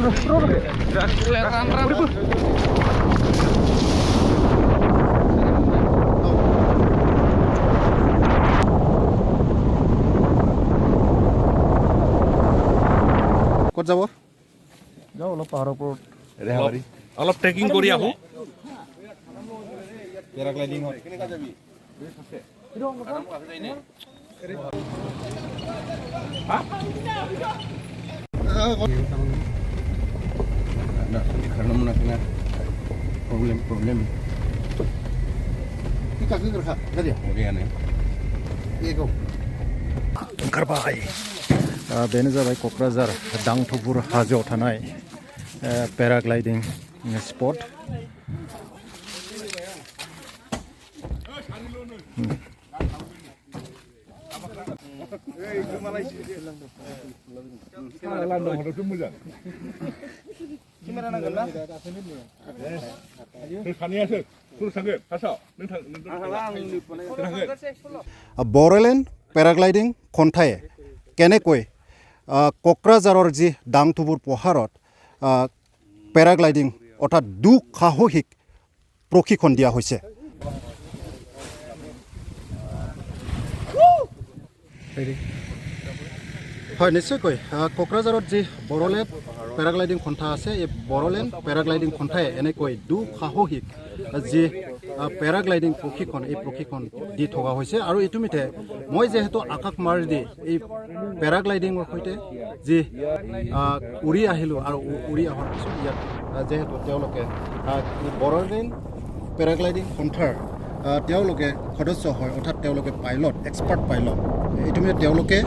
ক'ত যাব? যাওঁ অলপ পাহাৰৰ ওপৰত অলপ ট্ৰেকিং কৰি আহোঁ। Paragliding problem. बेनो जाबाय क'क्राझार दांदुफुर हाजोआव थानाय पेराग्लाइडिं स्पट। बड'लेण्ड पेराग्लाइडिं खन्थाइ केनेকৈ क'क्राझाৰৰ যি दांदुफुर পাহাৰত পেৰাগ্লাইডিং অৰ্থাৎ দুঃসাহসিক প্ৰশিক্ষণ দিয়া হৈছে। হয়, নিশ্চয়কৈ ক'ক্ৰাঝাৰত যি বড়োলেণ্ড পেৰাগ্লাইডিং সন্থা আছে, এই বড়োলেণ্ড পেৰাগ্লাইডিং সন্থাই এনেকৈ দুঃসাহসিক যি পেৰাগ্লাইডিং প্ৰশিক্ষণ, এই প্ৰশিক্ষণ দি থকা হৈছে। আৰু ইতিমধ্যে মই যিহেতু আকাশ মাৰি দি এই পেৰাগ্লাইডিঙৰ সৈতে যি উৰি আহিলোঁ আৰু উৰি অহাৰ পিছত ইয়াত যিহেতু তেওঁলোকে বড়োলেণ্ড পেৰাগ্লাইডিং সন্থাৰ তেওঁলোকে সদস্য হয়, অৰ্থাৎ তেওঁলোকে পাইলট, এক্সপাৰ্ট পাইলট, ইতিমধ্যে তেওঁলোকে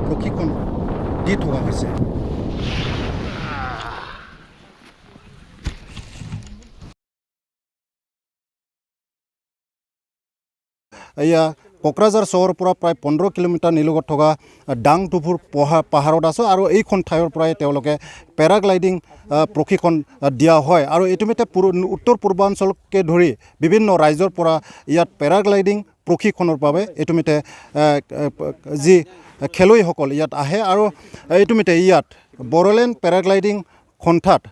প্ৰশিক্ষণ দি থকা হৈছে। এয়া ক'ক্ৰাঝাৰ চহৰৰ পৰা প্ৰায় 15 কিলোমিটাৰ নিলগত থকা দাংদুফুৰ পাহাৰত আছে আৰু এইখন ঠাইৰ পৰাই তেওঁলোকে পেৰাগ্লাইডিং প্ৰশিক্ষণ দিয়া হয়। আৰু ইতিমধ্যে উত্তৰ পূৰ্বাঞ্চলকে ধৰি বিভিন্ন ৰাজ্যৰ পৰা ইয়াত পেৰাগ্লাইডিং প্ৰশিক্ষণৰ বাবে ইতিমধ্যে যি খেলুৱৈসকল ইয়াত আহে। আৰু ইতিমধ্যে ইয়াত বড়োলেণ্ড পেৰাগ্লাইডিং সন্থাত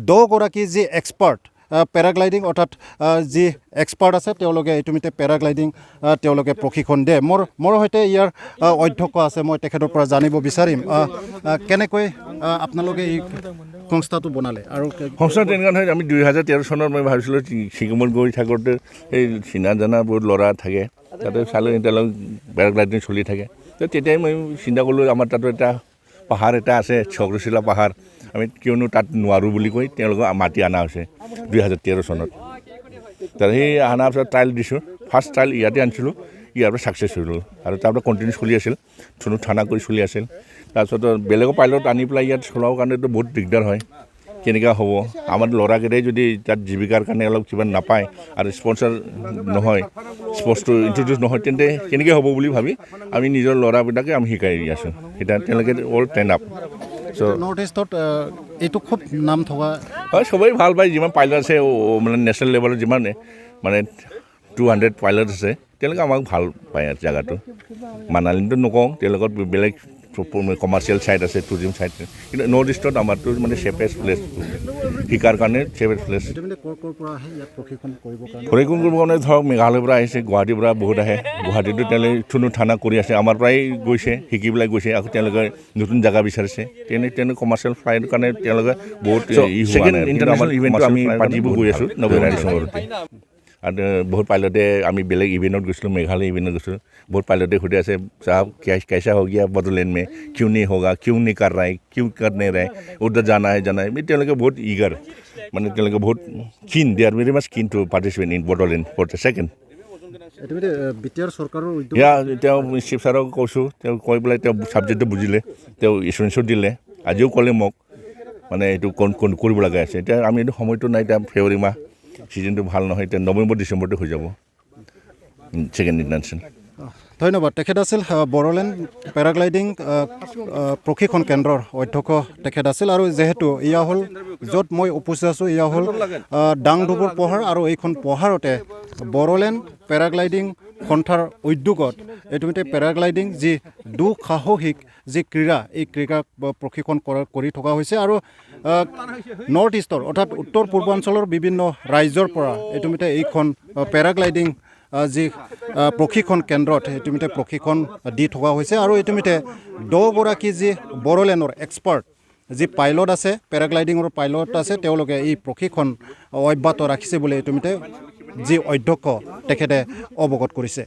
10 গৰাকী যি এক্সপাৰ্ট পেৰাগ্লাইডিং অৰ্থাৎ যি এক্সপাৰ্ট আছে তেওঁলোকে ইতিমধ্যে পেৰাগ্লাইডিং তেওঁলোকে প্ৰশিক্ষণ দিয়ে। মোৰ সৈতে ইয়াৰ অধ্যক্ষ আছে, মই তেখেতৰ পৰা জানিব বিচাৰিম কেনেকৈ আপোনালোকে এই সংস্থাটো বনালে। আৰু সংস্থা তেনেকুৱা নহয়, আমি 2013 চনত মই ভাবিছিলোঁ ছিকিমত গৈ থাকোঁতে এই চিনা জানা বহুত ল'ৰা থাকে, তাতে চালোঁ তেওঁলোক পেৰাগ্লাইডিং চলি থাকে। তো তেতিয়াই মই চিন্তা কৰিলোঁ আমাৰ তাতো এটা পাহাৰ এটা আছে, চক্ৰশিলা পাহাৰ, আমি কিয়নো তাত নোৱাৰোঁ বুলি কৈ তেওঁলোকক মাতি অনা হৈছে 2013 চনত। তাৰ সেই অনাৰ পিছত ট্ৰাইল দিছোঁ, ফাৰ্ষ্ট ট্ৰাইল ইয়াতে আনিছিলোঁ, ইয়াৰ পৰা ছাকচেছ হ'ল আৰু তাৰপৰা কণ্টিনিউ চলি আছিল, থুনু থানা কৰি চলি আছিল। তাৰপিছত বেলেগৰ পাইলট আনি পেলাই ইয়াত চলাবৰ কাৰণেতো বহুত দিগদাৰ হয়, কেনেকুৱা হ'ব। আমাৰ ল'ৰাকেইটাই যদি তাত জীৱিকাৰ কাৰণে অলপ কিবা নাপায় আৰু স্পনচাৰ নহয়, স্পৰ্টছটো ইণ্ট্ৰডিউচ নহয়, তেন্তে কেনেকৈ হ'ব বুলি ভাবি আমি নিজৰ ল'ৰাবিলাকে আমি শিকাই আছোঁ। এতিয়া তেওঁলোকে অল ট্ৰেইন আপ। নৰ্থ ইষ্টত এইটো খুব নাম থকা হয়, সবেই ভাল পায়। যিমান পাইলট আছে মানে নেশ্যনেল লেভেলত যিমান মানে 200 পাইলট আছে, তেওঁলোকে আমাক ভাল পায় আৰু জেগাটো। মানালীটো নকওঁ, তেওঁলোকৰ বেলেগ কমাৰ্চিয়েল ছাইট আছে, টুৰিজিম ছাইট, কিন্তু নৰ্থ ইষ্টত আমাৰতো মানে ছেফেষ্ট প্লেচ শিকাৰ কাৰণে ছেফেষ্ট প্লেচ। প্ৰশিক্ষণ কৰিবৰ কাৰণে ধৰক মেঘালয়ৰ পৰা আহিছে, গুৱাহাটীৰ পৰা বহুত আহে। গুৱাহাটীতো তেওঁলোকে থুনু থানা কৰি আছে, আমাৰ পৰাই গৈছে, শিকি পেলাই গৈছে, আকৌ তেওঁলোকে নতুন জেগা বিচাৰিছে। তেওঁলোকে কমাৰ্চিয়েল ফ্লাইটৰ কাৰণে তেওঁলোকে বহুত ইণ্টাৰনেশ্যনেল ইভেণ্টটো আমি পাতিব গৈ আছোঁ নৱেম্বৰ ডিচেম্বৰতে। আৰু বহুত পাইলটে আমি বেলেগ ইভেণ্টত গৈছিলোঁ, মেঘালয় ইভেণ্টত গৈছিলোঁ, বহুত পাইলটে সুধি আছে साहब कैसा हो गया बदोलैंड में, क्यों नहीं होगा, क्यों नहीं कर रहा है, क्यों कर नहीं रहा है, उधर जाना है তেওঁলোকে বহুত ইগাৰ, মানে তেওঁলোকে বহুত কিন, দে R very much keen to participate in Bodoland for the second. BTR চৰকাৰৰ তেওঁ চিফ ছাৰক কৈছোঁ, তেওঁ কৈ পেলাই তেওঁ ছাবজেক্টটো বুজিলে, তেওঁ ইঞ্চুৰেঞ্চো দিলে, আজিও ক'লে মোক মানে এইটো কৰিব লগা আছে। এতিয়া আমি এইটো সময়টো নাই, এতিয়া ফেব্ৰুৱাৰী মাহ ছিজনটো ভাল নহয়, এতিয়া নৱেম্বৰ ডিচেম্বৰতে হৈ যাব ছেকেণ্ড ইণ্টাৰনেশ্যনেল। ধন্যবাদ তেখেত আছিল বড়োলেণ্ড পেৰাগ্লাইডিং প্ৰশিক্ষণ কেন্দ্ৰৰ অধ্যক্ষ তেখেত আছিল আৰু যেহেতু এয়া হ'ল য'ত মই উপস্থিত আছোঁ এয়া হ'ল ডাংডুপুৰ পাহাৰ আৰু এইখন পাহাৰতে বড়োলেণ্ড পেৰাগ্লাইডিং সন্থাৰ উদ্যোগত ইতিমধ্যে পেৰাগ্লাইডিং যি দুঃসাহসিক যি ক্ৰীড়া এই ক্ৰীড়া প্ৰশিক্ষণ কৰি থকা হৈছে আৰু নৰ্থ ইষ্টৰ অৰ্থাৎ উত্তৰ পূৰ্বাঞ্চলৰ বিভিন্ন ৰাজ্যৰ পৰা ইতিমধ্যে এইখন পেৰাগ্লাইডিং যি প্ৰশিক্ষণ কেন্দ্ৰত ইতিমধ্যে প্ৰশিক্ষণ দি থকা হৈছে আৰু ইতিমধ্যে 10 গৰাকী যি বড়োলেণ্ডৰ এক্সপাৰ্ট যি পাইলট আছে পেৰাগ্লাইডিঙৰ পাইলট আছে তেওঁলোকে এই প্ৰশিক্ষণ অব্যাহত ৰাখিছে বুলি ইতিমধ্যে যি অধ্যক্ষ তেখেতে অৱগত কৰিছে